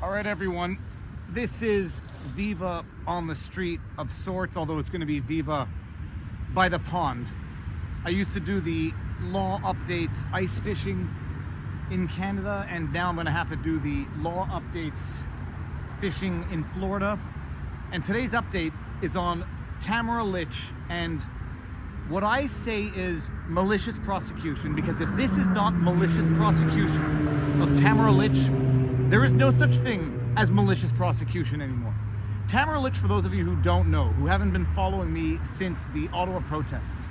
All right, everyone. This is Viva on the street of sorts, although it's going to be Viva by the pond. I used to do the law updates ice fishing in Canada, and now I'm going to have to do the law updates fishing in Florida. And today's update is on Tamara Lich and what I say is malicious prosecution, because if this is not malicious prosecution of Tamara Lich, there is no such thing as malicious prosecution anymore. Tamara Lich, for those of you who don't know, who haven't been following me since the Ottawa protests,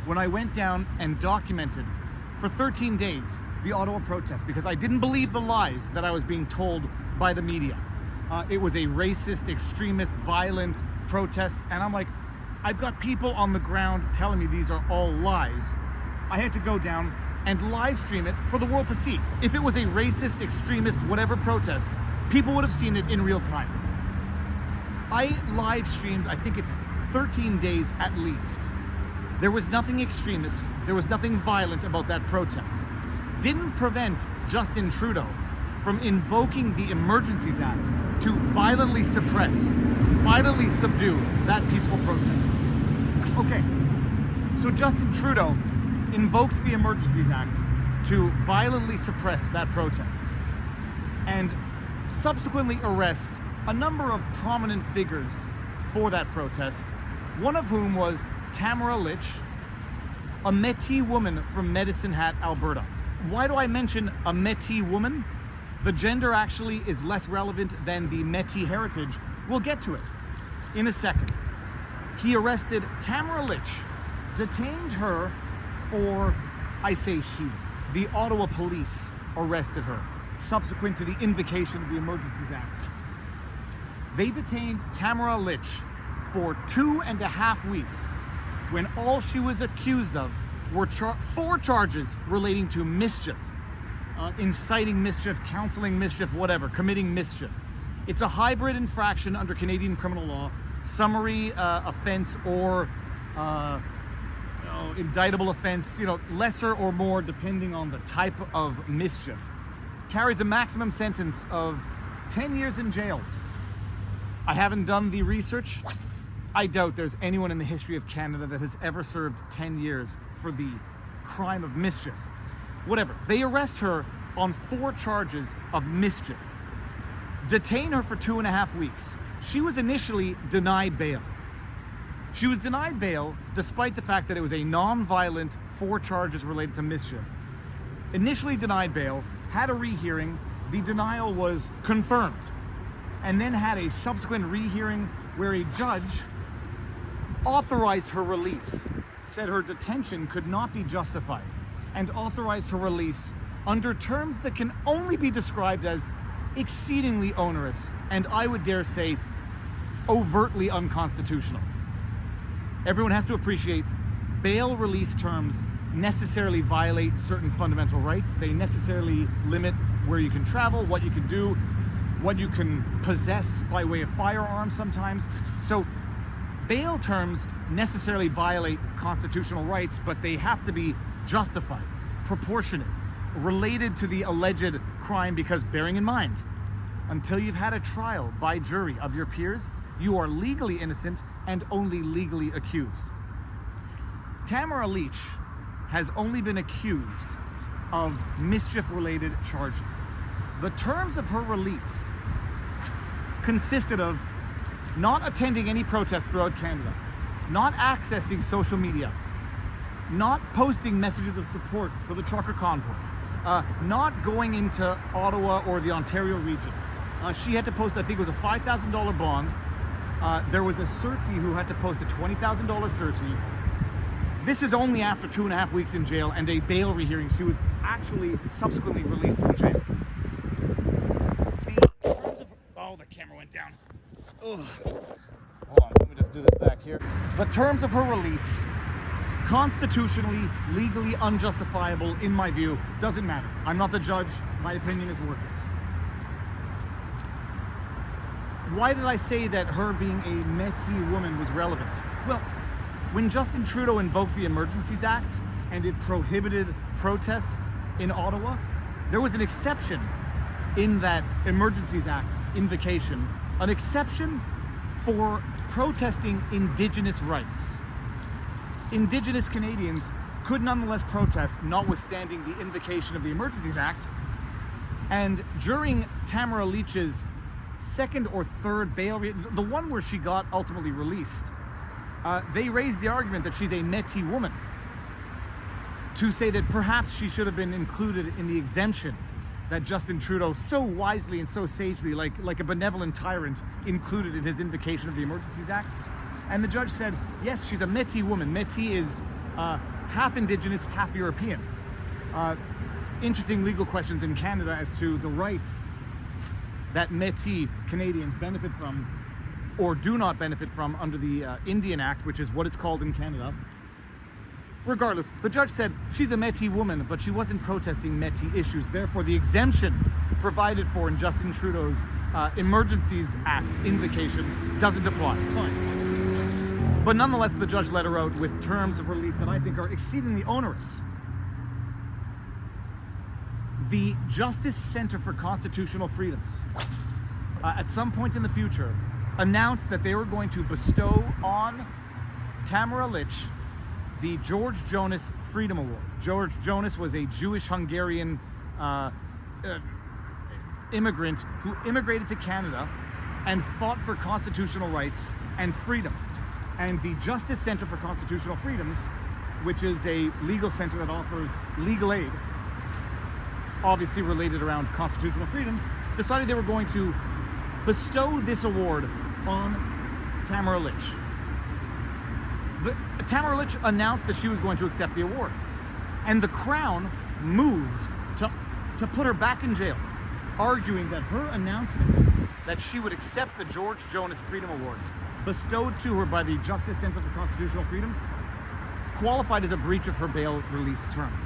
when I went down and documented for 13 days the Ottawa protests, because I didn't believe the lies that I was being told by the media. It was a racist, extremist, violent protest, and I'm like, I've got people on the ground telling me these are all lies. I had to go down and live stream it for the world to see. If it was a racist, extremist, whatever protest, people would have seen it in real time. I live streamed, I think it's 13 days at least. There was nothing extremist, there was nothing violent about that protest. Didn't prevent Justin Trudeau from invoking the Emergencies Act to violently suppress, violently subdue that peaceful protest. Okay, so Justin Trudeau invokes the Emergencies Act to violently suppress that protest and subsequently arrest a number of prominent figures for that protest, one of whom was Tamara Lich, a Métis woman from Medicine Hat, Alberta. Why do I mention a Métis woman? The gender actually is less relevant than the Métis heritage. We'll get to it in a second. He arrested Tamara Lich, detained her for, I say he, the Ottawa police arrested her, subsequent to the invocation of the Emergencies Act. They detained Tamara Lich for 2.5 weeks when all she was accused of were 4 charges relating to mischief. Inciting mischief, counseling mischief, whatever, committing mischief. It's a hybrid infraction under Canadian criminal law, summary offense or indictable offense, lesser or more depending on the type of mischief. Carries a maximum sentence of 10 years in jail. I haven't done the research. I doubt there's anyone in the history of Canada that has ever served 10 years for the crime of mischief. Whatever. They arrest her on 4 charges of mischief. Detain her for 2.5 weeks. She was initially denied bail. She was denied bail despite the fact that it was a non-violent 4 charges related to mischief. Initially denied bail, had a rehearing, the denial was confirmed, and then had a subsequent rehearing where a judge authorized her release, said her detention could not be justified, and authorized her release under terms that can only be described as exceedingly onerous, and I would dare say overtly unconstitutional. Everyone has to appreciate bail release terms necessarily violate certain fundamental rights. They necessarily limit where you can travel, what you can do, what you can possess by way of firearms sometimes. So bail terms necessarily violate constitutional rights, but they have to be justified, proportionate, related to the alleged crime, because bearing in mind, until you've had a trial by jury of your peers, you are legally innocent and only legally accused. Tamara Lich has only been accused of mischief-related charges. The terms of her release consisted of not attending any protests throughout Canada, not accessing social media, not posting messages of support for the trucker convoy, not going into Ottawa or the Ontario region. She had to post, I think it was a $5,000 bond. There was a certi who had to post a $20,000 certi. This is only after 2.5 weeks in jail and a bail rehearing. She was actually subsequently released from jail. The camera went down. Ugh. Hold on, let me just do this back here. The terms of her release, constitutionally, legally unjustifiable, in my view, doesn't matter. I'm not the judge. My opinion is worthless. Why did I say that her being a Métis woman was relevant? Well, when Justin Trudeau invoked the Emergencies Act and it prohibited protests in Ottawa, there was an exception in that Emergencies Act invocation an exception for protesting Indigenous rights. Indigenous Canadians could nonetheless protest, notwithstanding the invocation of the Emergencies Act. And during Tamara Lich's second or third bail, the one where she got ultimately released, they raised the argument that she's a Métis woman, to say that perhaps she should have been included in the exemption that Justin Trudeau so wisely and so sagely, like a benevolent tyrant, included in his invocation of the Emergencies Act. And the judge said, yes, she's a Métis woman. Métis is half Indigenous, half European. Interesting legal questions in Canada as to the rights that Métis Canadians benefit from or do not benefit from under the Indian Act, which is what it's called in Canada. Regardless, the judge said she's a Métis woman, but she wasn't protesting Métis issues. Therefore, the exemption provided for in Justin Trudeau's Emergencies Act invocation doesn't apply. Fine. But nonetheless, the judge let her out with terms of release that I think are exceedingly onerous. The Justice Center for Constitutional Freedoms, at some point in the future, announced that they were going to bestow on Tamara Lich the George Jonas Freedom Award. George Jonas was a Jewish-Hungarian immigrant who immigrated to Canada and fought for constitutional rights and freedom. And the Justice Center for Constitutional Freedoms, which is a legal center that offers legal aid, obviously related around constitutional freedoms, decided they were going to bestow this award on Tamara Lich. Tamara Lich announced that she was going to accept the award, and the Crown moved to put her back in jail, arguing that her announcement that she would accept the George Jonas Freedom Award bestowed to her by the Justice Center for Constitutional Freedoms qualified as a breach of her bail release terms.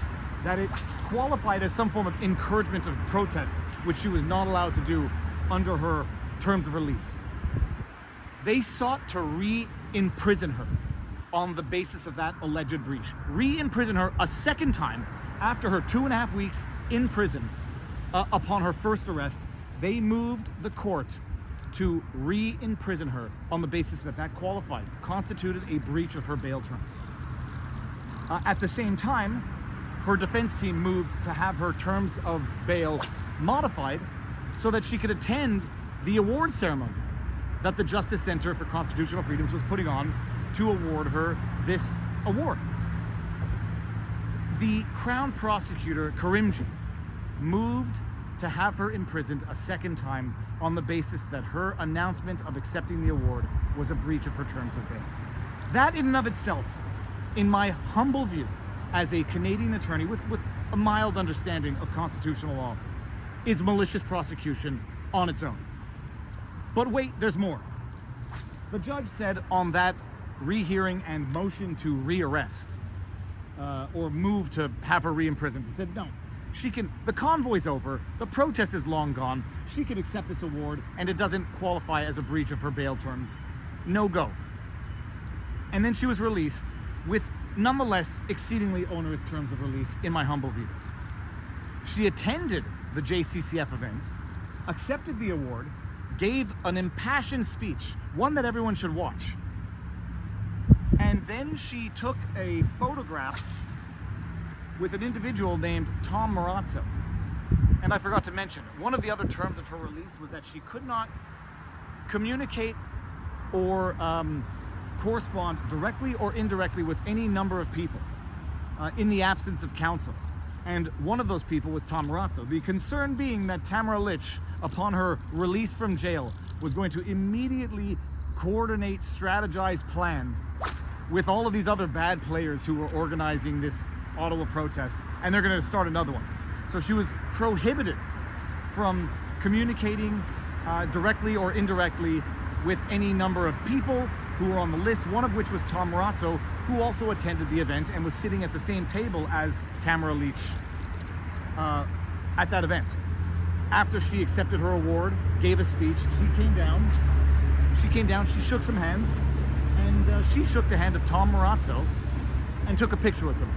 That it qualified as some form of encouragement of protest, which she was not allowed to do under her terms of release. They sought to re-imprison her on the basis of that alleged breach. Re-imprison her a second time after her 2.5 weeks in prison upon her first arrest. They moved the court to re-imprison her on the basis that that constituted a breach of her bail terms. At the same time, her defense team moved to have her terms of bail modified so that she could attend the award ceremony that the Justice Center for Constitutional Freedoms was putting on to award her this award. The Crown Prosecutor, Karimjee, moved to have her imprisoned a second time on the basis that her announcement of accepting the award was a breach of her terms of bail. That in and of itself, in my humble view, as a Canadian attorney with a mild understanding of constitutional law, is malicious prosecution on its own. But wait, there's more. The judge said on that rehearing and motion to rearrest or move to have her re-imprisoned, he said no, she can, the convoy's over, the protest is long gone, she can accept this award and it doesn't qualify as a breach of her bail terms. No go. And then she was released with nonetheless exceedingly onerous terms of release, in my humble view. She attended the JCCF event, accepted the award, gave an impassioned speech, one that everyone should watch. And then she took a photograph with an individual named Tom Marazzo. And I forgot to mention, one of the other terms of her release was that she could not communicate or correspond directly or indirectly with any number of people in the absence of counsel. And one of those people was Tom Marazzo. The concern being that Tamara Lich, upon her release from jail, was going to immediately coordinate, strategize, plan with all of these other bad players who were organizing this Ottawa protest, and they're going to start another one. So she was prohibited from communicating directly or indirectly with any number of people who were on the list, one of which was Tom Marazzo, who also attended the event and was sitting at the same table as Tamara Lich at that event. After she accepted her award, gave a speech, she came down, she shook some hands, and she shook the hand of Tom Marazzo and took a picture with him.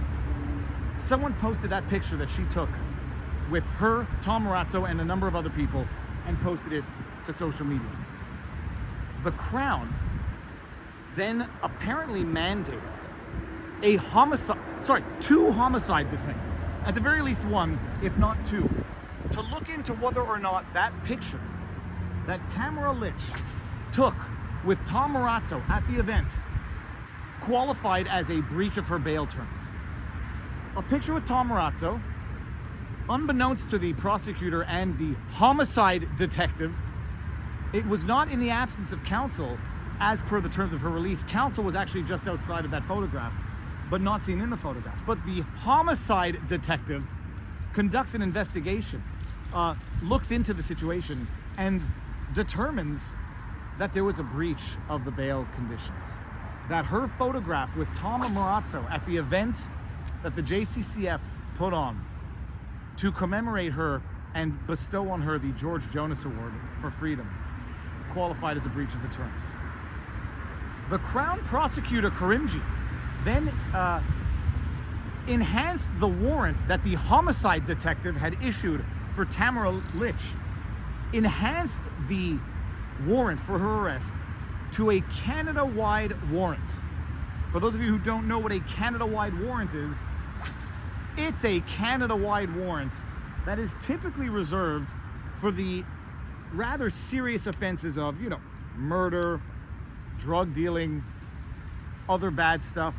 Someone posted that picture that she took with her, Tom Marazzo, and a number of other people, and posted it to social media. The Crown then apparently mandated two homicide detectives, at the very least one, if not two, to look into whether or not that picture that Tamara Lich took with Tom Marazzo at the event qualified as a breach of her bail terms. A picture with Tom Marazzo, unbeknownst to the prosecutor and the homicide detective, it was not in the absence of counsel. As per the terms of her release, counsel was actually just outside of that photograph, but not seen in the photograph. But the homicide detective conducts an investigation, looks into the situation, and determines that there was a breach of the bail conditions. That her photograph with Tom Marazzo at the event that the JCCF put on to commemorate her and bestow on her the George Jonas Award for Freedom qualified as a breach of the terms. The Crown Prosecutor Karimji then enhanced the warrant that the homicide detective had issued for Tamara Lich, enhanced the warrant for her arrest to a Canada-wide warrant. For those of you who don't know what a Canada-wide warrant is, it's a Canada-wide warrant that is typically reserved for the rather serious offenses of, murder, drug dealing, other bad stuff.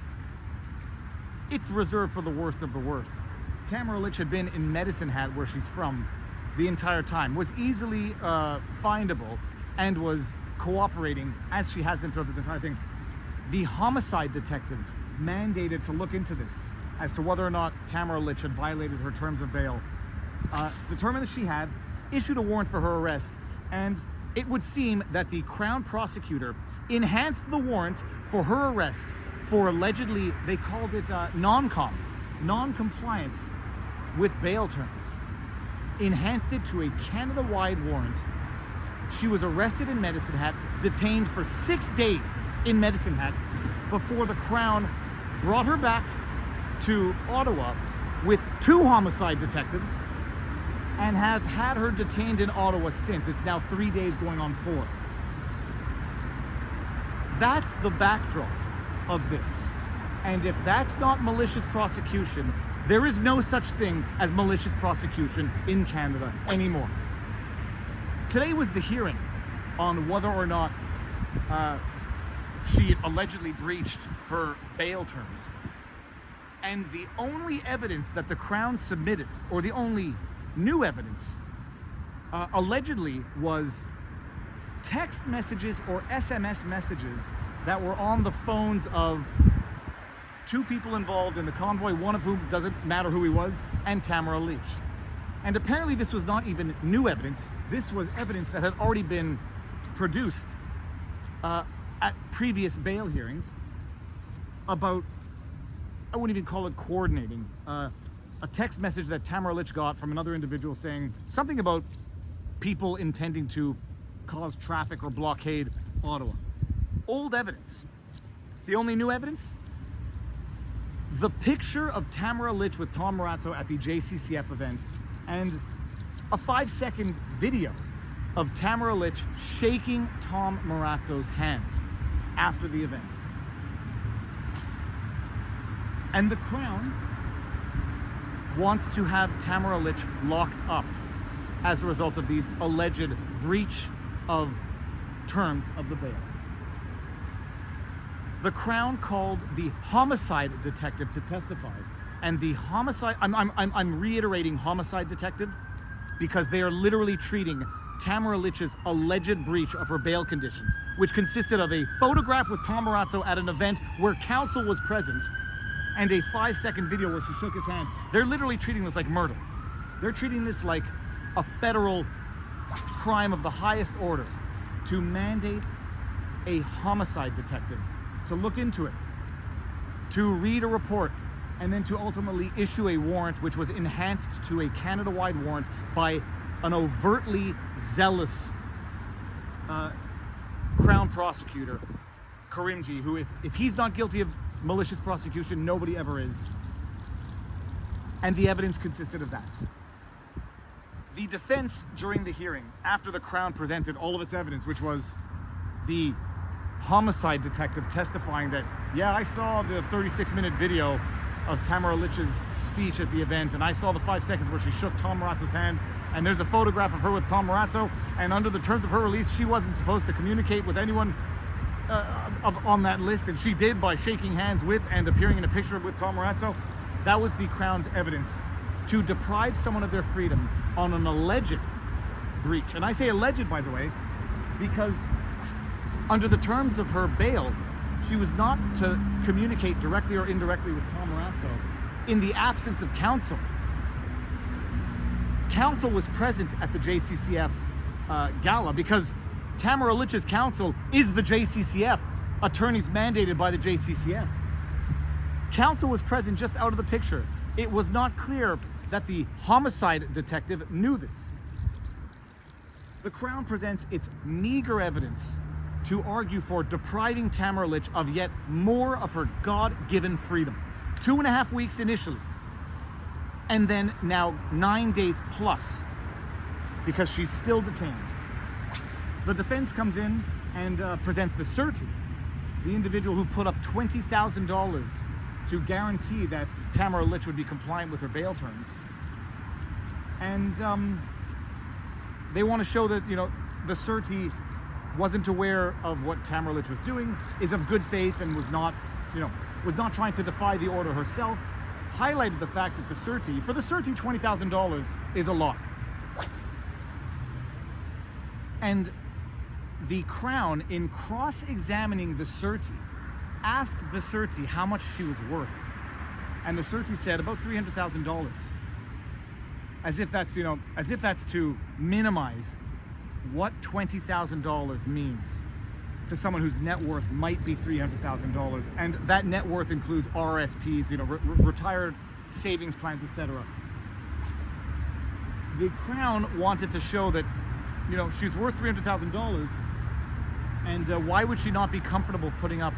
It's reserved for the worst of the worst. Tamara Lich had been in Medicine Hat, where she's from, the entire time, was easily findable, and was cooperating, as she has been throughout this entire thing. The homicide detective mandated to look into this as to whether or not Tamara Lich had violated her terms of bail, determined that she had, issued a warrant for her arrest, and it would seem that the Crown Prosecutor enhanced the warrant for her arrest for allegedly, they called it non-compliance with bail terms. Enhanced it to a Canada-wide warrant. She was arrested in Medicine Hat, detained for 6 days in Medicine Hat, before the Crown brought her back to Ottawa with 2 homicide detectives, and have had her detained in Ottawa since. It's now 3 days going on 4. That's the backdrop of this. And if that's not malicious prosecution, there is no such thing as malicious prosecution in Canada anymore. Today was the hearing on whether or not she allegedly breached her bail terms. And the only evidence that the Crown submitted, or the only new evidence, allegedly was text messages or SMS messages that were on the phones of 2 people involved in the convoy, one of whom doesn't matter who he was, and Tamara Lich. And apparently this was not even new evidence. This was evidence that had already been produced at previous bail hearings about, I wouldn't even call it coordinating, a text message that Tamara Lich got from another individual saying something about people intending to cause traffic or blockade Ottawa. Old evidence. The only new evidence? The picture of Tamara Lich with Tom Marazzo at the JCCF event, and a 5-second video of Tamara Lich shaking Tom Marazzo's hand after the event. And the Crown wants to have Tamara Lich locked up as a result of these alleged breach of terms of the bail. The Crown called the homicide detective to testify, and the homicide, I'm reiterating homicide detective, because they are literally treating Tamara Lich's alleged breach of her bail conditions, which consisted of a photograph with Tom Marazzo at an event where counsel was present, and a 5-second video where she shook his hand. They're literally treating this like murder. They're treating this like a federal crime of the highest order, to mandate a homicide detective to look into it, to read a report, and then to ultimately issue a warrant, which was enhanced to a Canada-wide warrant by an overtly zealous Crown Prosecutor, Karimji, who if he's not guilty of malicious prosecution, nobody ever is. And the evidence consisted of that. The defense during the hearing, after the Crown presented all of its evidence, which was the homicide detective testifying that, yeah, I saw the 36-minute video of Tamara Lich's speech at the event, and I saw the 5 seconds where she shook Tom Marazzo's hand, and there's a photograph of her with Tom Marazzo, and under the terms of her release, she wasn't supposed to communicate with anyone on that list, and she did by shaking hands with and appearing in a picture with Tom Marazzo. That was the Crown's evidence to deprive someone of their freedom on an alleged breach. And I say alleged, by the way, because under the terms of her bail, she was not to communicate directly or indirectly with Tom Marazzo in the absence of counsel. Counsel was present at the JCCF gala because Tamara Lich's counsel is the JCCF, attorneys mandated by the JCCF. Counsel was present just out of the picture. It was not clear that the homicide detective knew this. The Crown presents its meager evidence to argue for depriving Tamara Lich of yet more of her God-given freedom. 2.5 weeks initially, and then now 9 days plus, because she's still detained. The defense comes in and presents the surety, the individual who put up $20,000 to guarantee that Tamara Lich would be compliant with her bail terms. And they want to show that, you know, the surety wasn't aware of what Tamara Lich was doing, is of good faith, and was not, you know, was not trying to defy the order herself. Highlighted the fact that the surety, for the surety, $20,000 is a lot. And the Crown, in cross-examining the surety, asked the surety how much she was worth. And the surety said about $300,000. As if that's, you know, as if that's to minimize what $20,000 means to someone whose net worth might be $300,000, and that net worth includes RSPs, you know, retired savings plans, etc. The Crown wanted to show that, you know, she's worth $300,000, and why would she not be comfortable putting up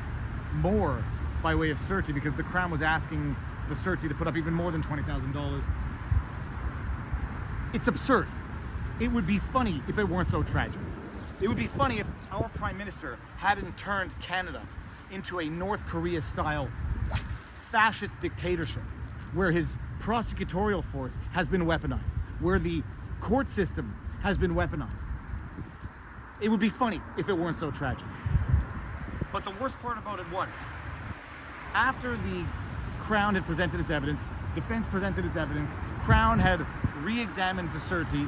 more by way of surety? Because the Crown was asking the surety to put up even more than $20,000. It's absurd. It would be funny if it weren't so tragic. It would be funny if our Prime Minister hadn't turned Canada into a North Korea-style fascist dictatorship, where his prosecutorial force has been weaponized, where the court system has been weaponized. It would be funny if it weren't so tragic. But the worst part about it was, after the Crown had presented its evidence, defense presented its evidence, Crown had re-examined the surety,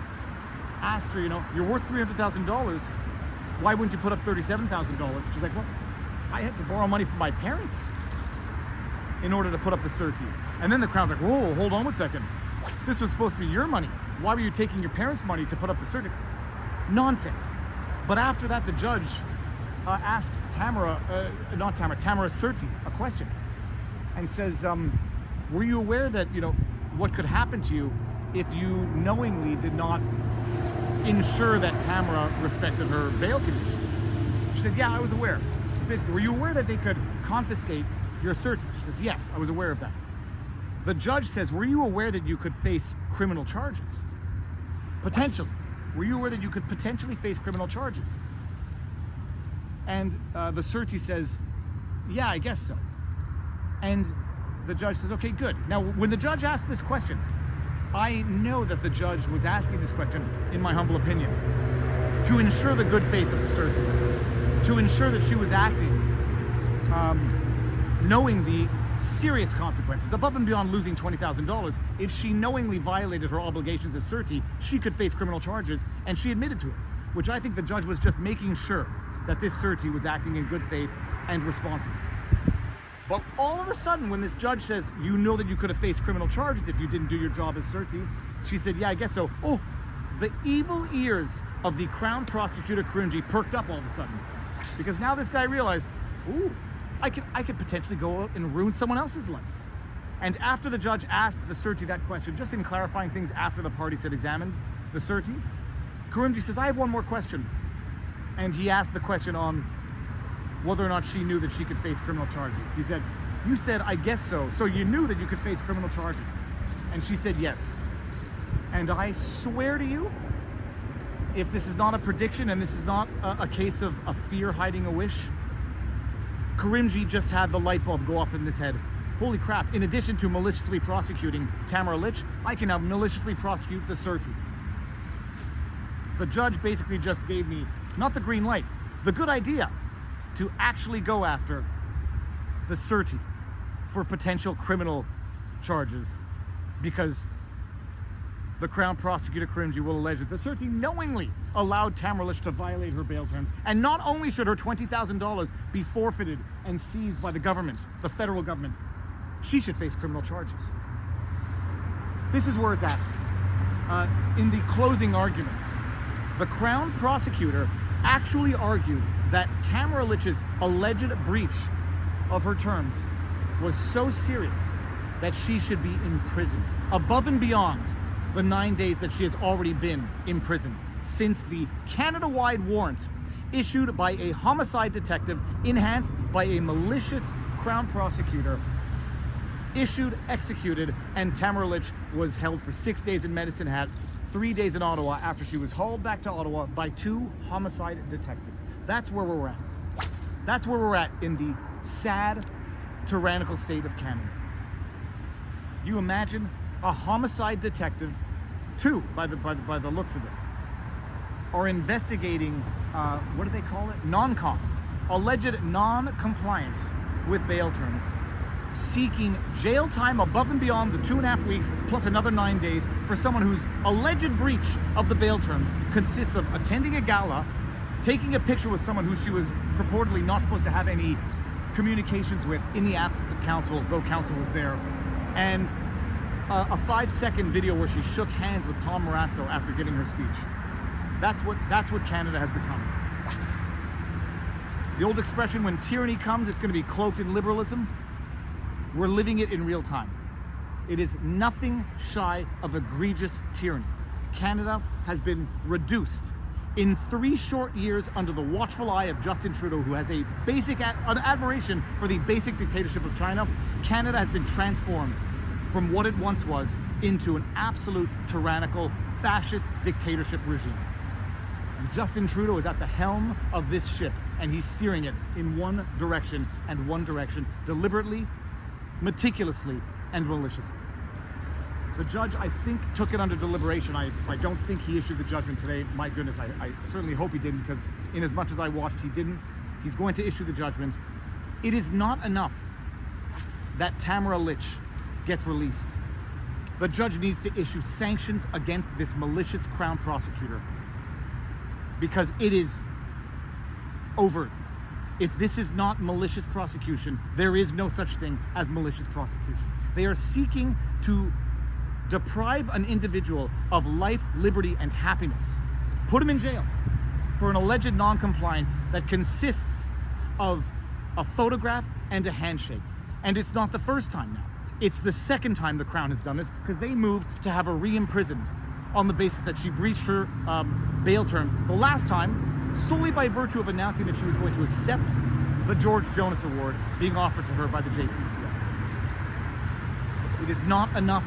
asked her, you know, you're worth $300,000. Why wouldn't you put up $37,000? She's like, well, I had to borrow money from my parents in order to put up the surety. And then the Crown's like, whoa, hold on one second. This was supposed to be your money. Why were you taking your parents' money to put up the surety? Nonsense. But after that, the judge asks Tamara surety a question and says, were you aware that, you know, what could happen to you if you knowingly did not ensure that Tamara respected her bail conditions? She said, yeah, I was aware. Basically, were you aware that they could confiscate your surety? She says, yes, I was aware of that. The judge says, were you aware that you could face criminal charges? Potentially. Were you aware that you could potentially face criminal charges? And the surety says, yeah, I guess so. And the judge says, okay, good. Now, when the judge asked this question, I know that the judge was asking this question, in my humble opinion, to ensure the good faith of the surety, to ensure that she was acting knowing the serious consequences, above and beyond losing $20,000. If she knowingly violated her obligations as surety, she could face criminal charges, and she admitted to it, which I think the judge was just making sure that this surety was acting in good faith and responsible. But all of a sudden, when this judge says, you know that you could have faced criminal charges if you didn't do your job as surety, she said, yeah, I guess so. Oh, the evil ears of the Crown Prosecutor Kurunji perked up all of a sudden. Because now this guy realized, ooh, I could potentially go out and ruin someone else's life. And after the judge asked the surety that question, just in clarifying things after the parties had examined the surety, Kurunji says, I have one more question. And he asked the question on whether or not she knew that she could face criminal charges. He said, you said, I guess so. So you knew that you could face criminal charges. And she said, yes. And I swear to you, if this is not a prediction and this is not a case of a fear hiding a wish, Karimji just had the light bulb go off in his head. Holy crap, in addition to maliciously prosecuting Tamara Lich, I can now maliciously prosecute the Surti. The judge basically just gave me, not the green light, the good idea to actually go after the Surti for potential criminal charges, because the Crown Prosecutor Karimji will allege that the Surti knowingly allowed Tamara Lich to violate her bail terms, and not only should her $20,000 be forfeited and seized by the government, the federal government, she should face criminal charges. This is where it's at. In the closing arguments, the Crown Prosecutor actually argued that Tamara Lich's alleged breach of her terms was so serious that she should be imprisoned above and beyond the 9 days that she has already been imprisoned since the Canada-wide warrant issued by a homicide detective enhanced by a malicious Crown Prosecutor issued, executed, and Tamara Lich was held for 6 days in Medicine Hat, 3 days in Ottawa after she was hauled back to Ottawa by 2 homicide detectives. That's where we're at. That's where we're at in the sad, tyrannical state of Canada. You imagine a homicide detective, 2 by the looks of it, are investigating, what do they call it? Non-com, alleged non-compliance with bail terms, seeking jail time above and beyond the 2.5 weeks plus another 9 days for someone whose alleged breach of the bail terms consists of attending a gala, taking a picture with someone who she was purportedly not supposed to have any communications with in the absence of counsel, though counsel was there, and a 5-second video where she shook hands with Tom Marazzo after giving her speech. That's what Canada has become. The old expression, when tyranny comes, it's going to be cloaked in liberalism. We're living it in real time. It is nothing shy of egregious tyranny. Canada has been reduced in 3 short years under the watchful eye of Justin Trudeau, who has a basic an admiration for the basic dictatorship of China. Canada has been transformed from what it once was into an absolute tyrannical, fascist dictatorship regime. And Justin Trudeau is at the helm of this ship, and he's steering it in one direction and one direction, deliberately, meticulously, and maliciously. The judge, I think, took it under deliberation. I don't think he issued the judgment today. My goodness, I certainly hope he didn't, because in as much as I watched, he didn't. He's going to issue the judgment. It is not enough that Tamara Lich gets released. The judge needs to issue sanctions against this malicious Crown Prosecutor, because it is overt. If this is not malicious prosecution, there is no such thing as malicious prosecution. They are seeking to deprive an individual of life, liberty, and happiness, put him in jail for an alleged non-compliance that consists of a photograph and a handshake. And it's not the first time now. It's the second time the Crown has done this, because they moved to have her re-imprisoned on the basis that she breached her bail terms the last time, solely by virtue of announcing that she was going to accept the George Jonas Award being offered to her by the JCCF. It is not enough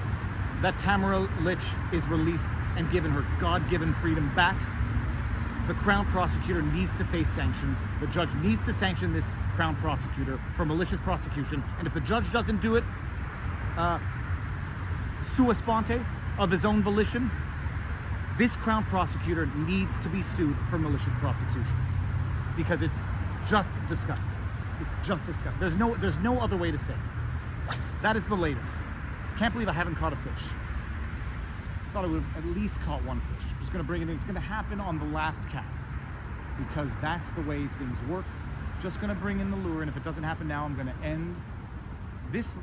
that Tamara Lich is released and given her God-given freedom back. The Crown Prosecutor needs to face sanctions. The judge needs to sanction this Crown Prosecutor for malicious prosecution. And if the judge doesn't do it, sua sponte, of his own volition, this Crown Prosecutor needs to be sued for malicious prosecution, because it's just disgusting. It's just disgusting. There's no other way to say it. That is the latest. Can't believe I haven't caught a fish. Thought I would have at least caught one fish. Just gonna bring it in. It's gonna happen on the last cast, because that's the way things work. Just gonna bring in the lure, and if it doesn't happen now, I'm gonna end this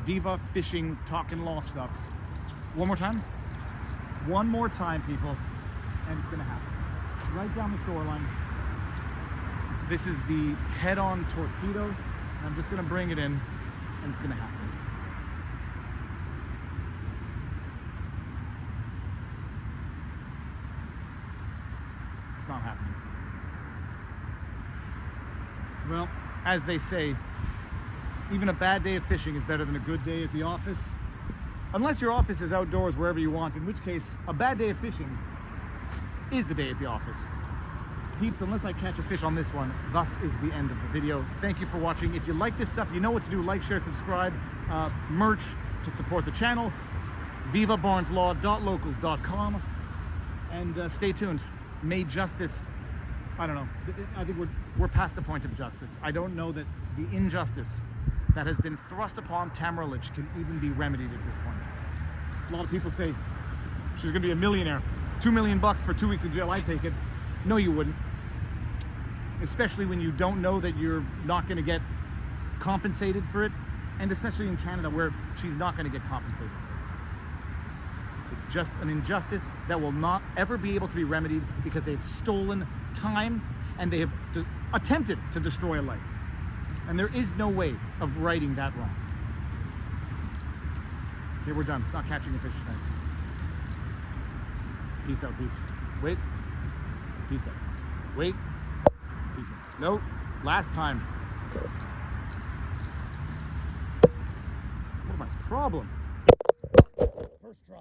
Viva fishing talking law stuffs. One more time? One more time, people, and it's gonna happen. Right down the shoreline. This is the head-on torpedo, and I'm just gonna bring it in, and it's gonna happen. It's not happening. Well, as they say, even a bad day of fishing is better than a good day at the office. Unless your office is outdoors wherever you want, in which case a bad day of fishing is a day at the office. Peeps, unless I catch a fish on this one, thus is the end of the video. Thank you for watching. If you like this stuff, you know what to do. Like, share, subscribe, merch to support the channel, vivabarneslaw.locals.com, and stay tuned. May justice, I don't know, I think we're past the point of justice. I don't know that the injustice that has been thrust upon Tamara Lich can even be remedied at this point. A lot of people say she's gonna be a millionaire. $2 million for 2 weeks in jail, I'd take it. No, you wouldn't. Especially when you don't know that you're not gonna get compensated for it, and especially in Canada where she's not gonna get compensated. It's just an injustice that will not ever be able to be remedied because they've stolen time and they have attempted to destroy a life. And there is no way of righting that wrong. Okay, we're done. Not catching a fish tonight. Peace out, peace. Wait. Peace out. Wait. Peace out. No. Last time. What my problem? First try.